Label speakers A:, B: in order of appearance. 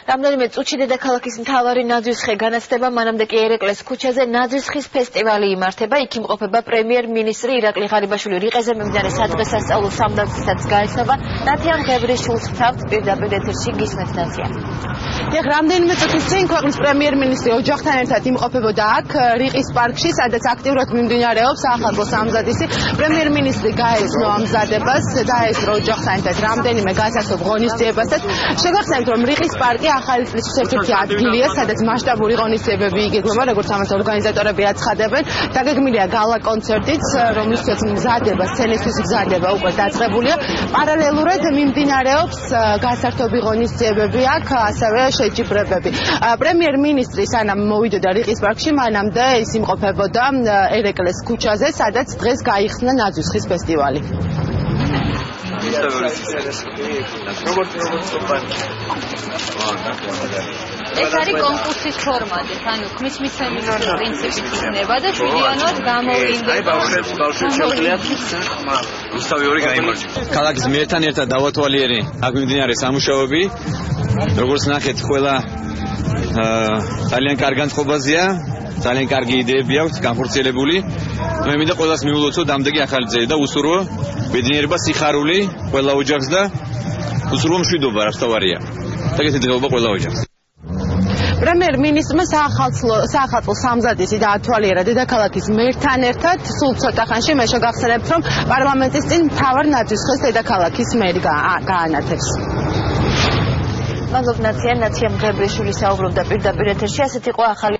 A: რამდენიმე წუთში დედაქალაქის მთავარი ნაძვის ხე განათდება, მანამდე კი ერეკლეს ქუჩაზე ნაძვის ხის ფესტივალი იმართება. იქ იმყოფება პრემიერ-მინისტრი ირაკლი ღარიბაშვილი. რიყეზე მიმდინარე სადღესასწაულო სამდაცვისაც გაეცნობა. ნათია მღებრიშვილს ვთავთ პირდაპირ ეთერში გისმენთ ნათია.
B: რამდენიმე წუთის წინ ქვეყნის პრემიერ-მინისტრი ოჯახთან ერთად იმყოფებოდა აქ რიყის პარკში, სადაც აქტიურად მიმდინარეობს ახალგაზრდა სამზადისი. პრემიერ-მინისტრი გაეცნო ამ მზადებას, დაესწრო ოჯახთან ერთად რამდენიმე გასართობ ღონისძიებასაც. შეგახსენებთ, რომ რიყის პარკი ახალი წლის ერთ-ერთი ადგილია, სადაც მასშტაბური ღონისძიებები იგეგმება, როგორც ამას ორგანიზატორები აცხადებენ. დაგეგმილია გალა კონცერტიც, რომლისთვისაც მზადება, სცენისთვის მზადება უკვე დაწყებულია. პარალელურად მიმდინარეობს გასართობი ღონისძიებები აქ, ასევე შეჯიბრებები. პრემიერ-მინისტრი სანამ მოვიდოდა რიყის პარკში, მანამდე ის იმყოფებოდა ერეკლეს ქუჩაზე, სადაც დღეს გაიხსნა ნაძვის ხის ფესტივალი.
C: ეს არის კონკურსის ფორმატით, ანუ ქმრის მიცემის პრინციპით იქნება და 7 იანვარს გამოვლინდება.
D: რუსთავი ორი გაიმარჯვა. ქალაქის მერთან ერთად დავათვალიერე აქ მიმდინარე სამუშაოები. როგორც ნახეთ, ყველა ძალიან კარგ განწყობაზეა, ძალიან კარგი იდეები აქვს განხორციელებული. მე მინდა ყველას მიულოცოთ ამდენი ახალი წელი და უსურვო ბედნიერება, სიხარული ყველა ოჯახს და უსურვო მშვიდობა, რაც თავარია. ეგეთი დღეობა ყველა ოჯახს.
B: პრემიერ-მინისტრმა საახალწლო სამზადისი დაათვალიერა დედაქალაქის მერთან ერთად. სულ ცოტა ხანში მე შეგახსენებთ, რომ პარლამენტის წინ მთავარ ნაძვის ხეს დედაქალაქის მერი გაანათებს.
A: მადლობ ნათია მღებრიშვილი საუბრობდა პირდაპირ ეთერში. ასეთ იყო ახალი